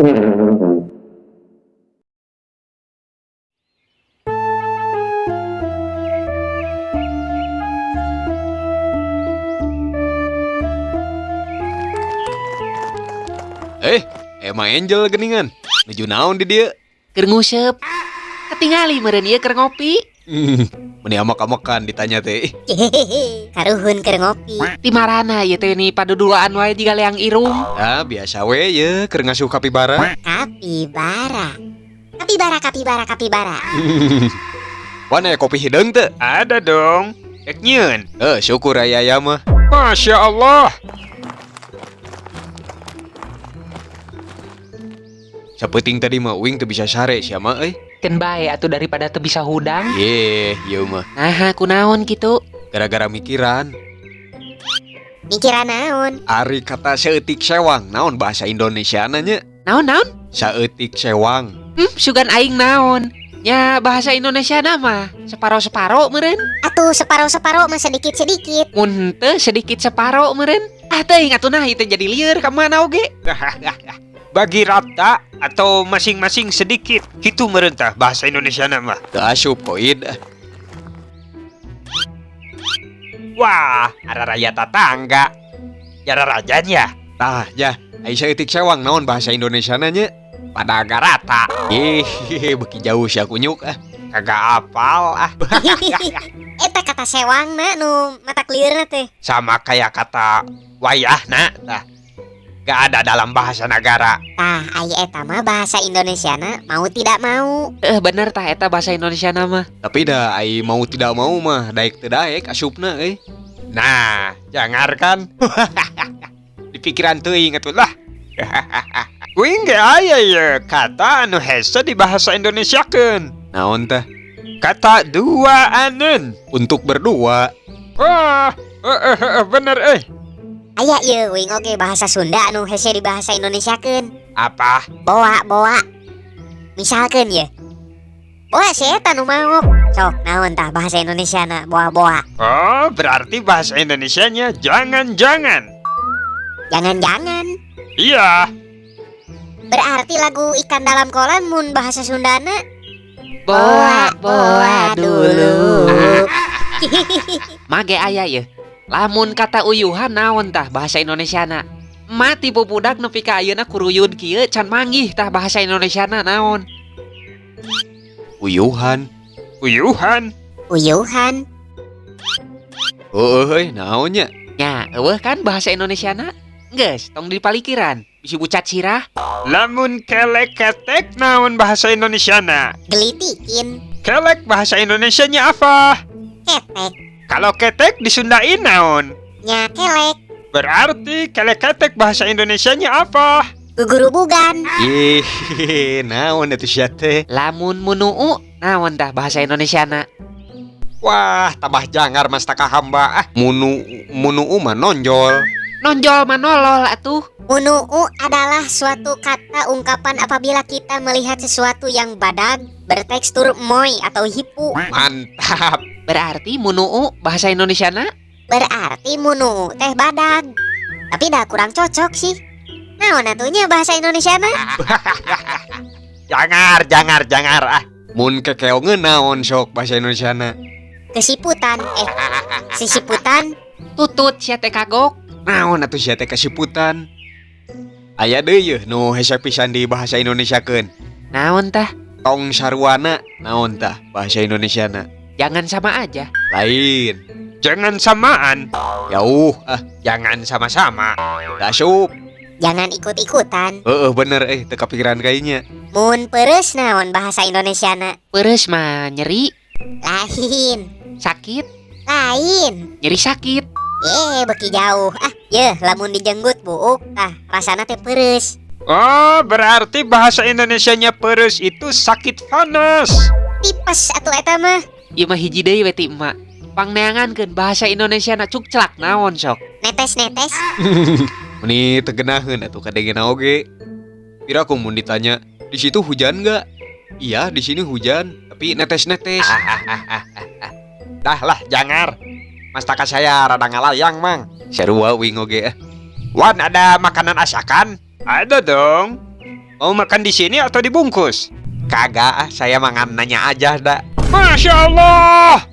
Emma Angel geningan. Nuju naon di dia? Keur nguseup. Ketingali meureun ieu keur ngopi. Meni amak-amakan ditanya teh. Karuhun keur ngopi. Di marana ieu teh ni paduduaan wae jiga leang irung. Ah, biasa we ye keur ngasuh kapibara. Kapibara. Kapibara. Wana kopi hideung teh? Ada dong. Ek nyieun. Syukur aya mah. Masya Allah. Sapeting tadi mah uing teu bisa sare sia mah euy. Keun bae atuh daripada teu bisa hudang. Ieu mah Nah, kunaon kitu? gara-gara mikiran. Mikiran naon? Ari kata saeutik sewang, naon bahasa Indonesiana nya? Naon? Saeutik sewang. Sugan aing naon? Ya bahasa Indonesia mah separo-separo meureun. Atuh separo-separo mah sedikit-sedikit. Mun teu sedikit separo meureun. Teuing atuh nah itu jadi lieur ka mana oge. Bagi rata atau masing-masing sedikit. Gitu merentah bahasa Indonesia nama. Teu asup koid. Wah, ada raya tatangga. Jara rajanya. Tah, ya, ai saeutik sewang naon bahasa Indonesiana nya? Pada rata. Beki jauh sia kunyuk ah. Kagak apal ah. Eta kata sewangna nu mata liurna teh. Sama kayak kata wayahna. Tah. Gak ada dalam bahasa negara. Tah, aya eta mah bahasa Indonesiana mau tidak mau. Bener tah eta bahasa Indonesia mah. Tapi dah ai mau tidak mau mah daek teu daek asupna euy. Nah, jangar kan? Di pikiran teuing atuh lah. Kuing ge aya ye kata anu hese di bahasa Indonesiakeun. Naon tah? Kata duaaneun. Untuk berdua. Wah, bener Aya ieu wing oge bahasa Sunda anu hese di bahasa Indonesiakeun. Apa? Boa. Misalkeun ye. Boa si eta nu maok. Sok naon tah bahasa Indonesiana boa. Oh, berarti bahasa Indonesianya jangan-jangan. Jangan-jangan. Iya. Berarti lagu ikan dalam kolam mun bahasa Sundana Boa dulu. Mage aya ye. Lamun kata uyuhan naon tah bahasa Indonesiana? Mati pupudak nepi ka ayeuna kuruyun kieu can manggih tah bahasa Indonesiana naon? Uyuhan. Uyuhan. Heuh, naon nya? Nya, eueuh kan bahasa Indonesiana? Geus, tong dipalikiran. Bisi bucat sirah. Lamun kelek ketek naon bahasa Indonesiana? gelitikin Kelek bahasa Indonesianya apa? ketek Kalau ketek disundain naon? nya kelek Berarti kelek ketek bahasa Indonesianya apa? gugurubugan Naon atuh sia teh? Lamun munuu naon tah bahasa Indonesiana? Wah, tambah jangar mas taka hamba ah. Munu mah nonjol. Nonjol manolol atuh. Munuu adalah suatu kata ungkapan apabila kita melihat sesuatu yang badag, bertekstur moy atau hipu. Mantap. Berarti munuu bahasa Indonesiana? Berarti munuu teh badag. Tapi dah kurang cocok sih. Naon atunya bahasa Indonesiana? Jangar ah. Mun kekeongeun naon sok bahasa Indonesiana? Kesiputan. Sisiputan. Tutut sia teh kagok. Naon atuh sia teh kasiputan? Aya deui yeuh nu hese pisan di bahasa Indonesiakeun. Naon tah? Tong sarwana naon tah bahasa Indonesiana? Jangan sama aja. Lain. Jangan samaan. Jauh ah. Jangan sama-sama. Dasup. Jangan ikut-ikutan. Bener teu kapikiran kayaknya. Mun peureuss naon bahasa Indonesiana? Peureuss mah nyeri, Lain. sakit, Lain. nyeri sakit. Beki jauh. Lamun dijenggut buuk. Rasana teh peureuss. Oh, berarti bahasa Indonesianya peureuss itu sakit panas. Tipes atuh eta mah. Ieu mah hiji deui we ti emak. Pangneangankeun bahasa Indonesiana cukcelak naon sok? Netes-netes. Meni tegenaheun atuh kadengena oge. Pira aku mun ditanya, di situ hujan enggak? Iya, di sini hujan, tapi netes-netes. Dah lah, jangar. Mas taka saya rada ngalayang, Mang. Sarua wing oge. Wan, ada makanan asakan? Ada dong. Mau makan di sini atau dibungkus? Kagak, saya mangan nanya aja dak. Masya Allah.